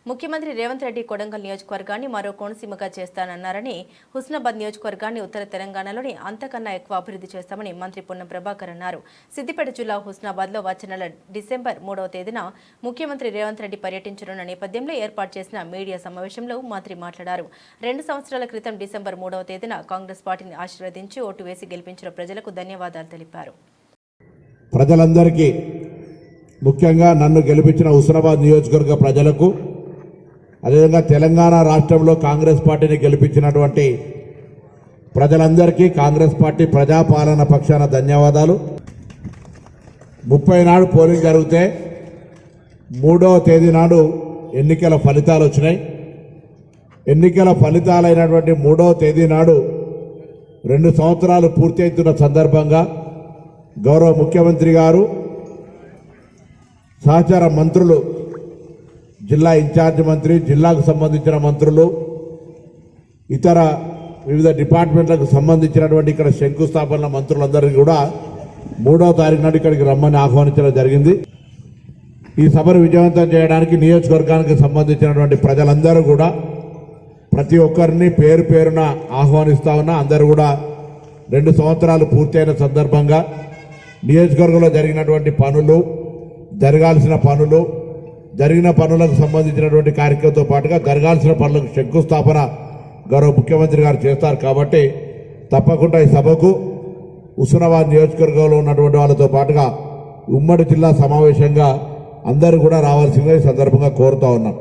ముఖ్యమంత్రి రేవంత్ రెడ్డి కొడంగల్ నియోజకవర్గాన్ని మరో కోనసీమగా చేస్తానన్నారని, హుస్నాబాద్ నియోజకవర్గాన్ని ఉత్తర తెలంగాణలోని అంతకన్నా ఎక్కువ అభివృద్ధి చేస్తామని మంత్రి పొన్నం ప్రభాకర్ అన్నారు. సిద్దిపేట జిల్లా హుస్నాబాద్లో వచ్చే నెల డిసెంబర్ 3వ తేదీన ముఖ్యమంత్రి రేవంత్ రెడ్డి పర్యటించనున్న నేపథ్యంలో ఏర్పాటు చేసిన మీడియా సమావేశంలో మంత్రి మాట్లాడారు. 2 సంవత్సరాల క్రితం డిసెంబర్ 3వ తేదీన కాంగ్రెస్ పార్టీని ఆశీర్వదించి ఓటు వేసి గెలిపించిన ప్రజలకు ధన్యవాదాలు తెలిపారు. ప్రజలందరికీ ముఖ్యంగా నన్ను గెలిపించిన హుస్నాబాద్ నియోజకవర్గ ప్రజలకు, అదేవిధంగా తెలంగాణ రాష్ట్రంలో కాంగ్రెస్ పార్టీని గెలిపించినటువంటి ప్రజలందరికీ కాంగ్రెస్ పార్టీ ప్రజాపాలన పక్షాన ధన్యవాదాలు. 30 నాడు పోలింగ్ జరిగితే 3వ తేదీ నాడు ఎన్నికల ఫలితాలు వచ్చినాయి. ఎన్నికల ఫలితాలైనటువంటి 3వ తేదీ నాడు 2 సంవత్సరాలు పూర్తి అవుతున్న సందర్భంగా గౌరవ ముఖ్యమంత్రి గారు, సహచార మంత్రులు, జిల్లా ఇన్ఛార్జ్ మంత్రి, జిల్లాకు సంబంధించిన మంత్రులు, ఇతర వివిధ డిపార్ట్మెంట్లకు సంబంధించినటువంటి ఇక్కడ శంకుస్థాపన మంత్రులందరికీ కూడా 3వ తారీఖు నాడు ఇక్కడికి రమ్మని ఆహ్వానించడం జరిగింది. ఈ సభను విజయవంతం చేయడానికి నియోజకవర్గానికి సంబంధించినటువంటి ప్రజలందరూ కూడా ప్రతి ఒక్కరిని పేరు పేరున ఆహ్వానిస్తా ఉన్నా. అందరూ కూడా 2 సంవత్సరాలు పూర్తయిన సందర్భంగా నియోజకవర్గంలో జరిగినటువంటి పనులు, జరగాల్సిన పనులు, జరిగిన పనులకు సంబంధించినటువంటి కార్యక్రమంతో పాటుగా జరగాల్సిన పనులకు శంకుస్థాపన గౌరవ ముఖ్యమంత్రి గారు చేస్తారు. కాబట్టి తప్పకుండా ఈ సభకు హుస్నాబాద్ నియోజకవర్గంలో ఉన్నటువంటి వాళ్ళతో పాటుగా ఉమ్మడి జిల్లా సమావేశంగా అందరూ కూడా రావాల్సిందిగా ఈ సందర్భంగా కోరుతా ఉన్నాం.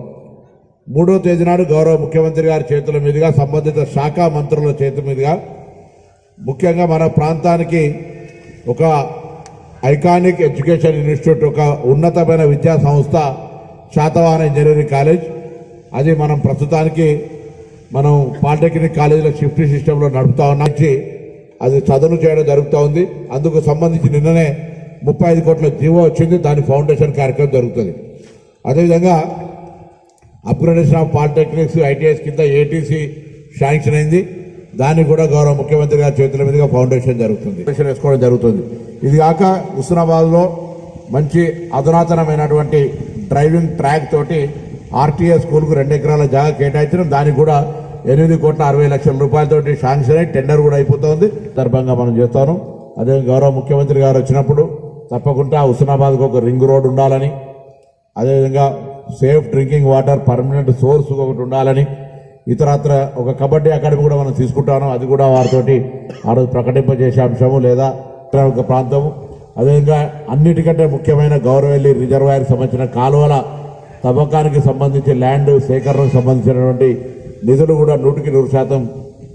3వ తేదీ నాడు గౌరవ ముఖ్యమంత్రి గారి చేతుల మీదుగా, సంబంధిత శాఖ మంత్రుల చేతుల మీదుగా, ముఖ్యంగా మన ప్రాంతానికి ఒక ఐకానిక్ ఎడ్యుకేషన్ ఇన్స్టిట్యూట్, ఒక ఉన్నతమైన విద్యా సంస్థ శాతవాహన ఇంజనీరింగ్ కాలేజ్, అది మనం ప్రస్తుతానికి పాలిటెక్నిక్ కాలేజీలో షిఫ్ట్ సిస్టంలో నడుపుతా ఉన్నాం. అది చదువు చేయడం జరుగుతూ ఉంది. అందుకు సంబంధించి నిన్ననే 35 కోట్ల జీవో వచ్చింది. దాని ఫౌండేషన్ కార్యక్రమం జరుగుతుంది. అదేవిధంగా అప్గ్రేడేషన్ ఆఫ్ పాలిటెక్నిక్స్, ఐటీఎస్ కింద ఏటీసీ శాంక్షన్ అయింది. దానికి కూడా గౌరవ ముఖ్యమంత్రి గారి చేతుల మీదుగా ఫౌండేషన్ వేసుకోవడం జరుగుతుంది. ఇది కాక హుస్నాబాద్లో మంచి అధునాతనమైనటువంటి డ్రైవింగ్ ట్రాక్ తోటి ఆర్టీఎస్ స్కూల్కు 2 ఎకరాల జాగా కేటాయించడం, దానికి కూడా 8,60,00,000 రూపాయలతోటి శాంక్షన్ అయి టెండర్ కూడా అయిపోతుంది. సందర్భంగా మనం చేస్తాను. అదే గౌరవ ముఖ్యమంత్రి గారు వచ్చినప్పుడు తప్పకుండా హుస్నాబాద్కు ఒక రింగ్ రోడ్ ఉండాలని, అదేవిధంగా safe drinking water permanent source ఒకటి ఉండాలని, ఇతరత్ర ఒక కబడ్డీ అకాడమీ కూడా మనం తీసుకుంటాను. అది కూడా వారితోటి ఆ రోజు ప్రకటింపజేసే అంశము, లేదా ఒక ప్రాంతము. అదేవిధంగా అన్నిటికంటే ముఖ్యమైన గౌరవెల్లి రిజర్వాయర్కి సంబంధించిన కాలువల తవ్వకానికి సంబంధించి, ల్యాండ్ సేకరణకు సంబంధించినటువంటి నిధులు కూడా 100%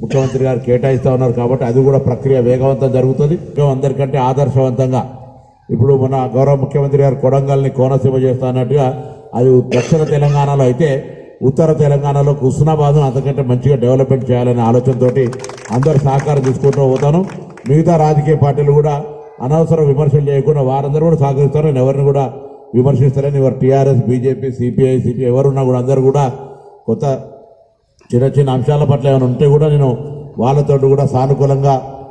ముఖ్యమంత్రి గారు కేటాయిస్తూ ఉన్నారు. కాబట్టి అది కూడా ప్రక్రియ వేగవంతం జరుగుతుంది. అందరికంటే ఆదర్శవంతంగా ఇప్పుడు మన గౌరవ ముఖ్యమంత్రి గారు కొడంగల్ని కోనసీమ చేస్తున్నట్టుగా, అది దక్షిణ తెలంగాణలో అయితే ఉత్తర తెలంగాణలో హుస్నాబాద్ను అంతకంటే మంచిగా డెవలప్మెంట్ చేయాలనే ఆలోచనతోటి అందరు సహకారం తీసుకుంటూ పోతాను. మిగతా రాజకీయ పార్టీలు కూడా అనవసర విమర్శలు చేయకుండా వారందరూ కూడా సహకరిస్తారు. నేను ఎవరిని కూడా విమర్శిస్తారని, ఎవరు టీఆర్ఎస్, బీజేపీ, సిపిఐ, సిపిఐ ఎవరున్నా కూడా అందరూ కూడా కొత్త చిన్న చిన్న అంశాల పట్ల ఏమైనా ఉంటే కూడా నేను వాళ్ళతో కూడా సానుకూలంగా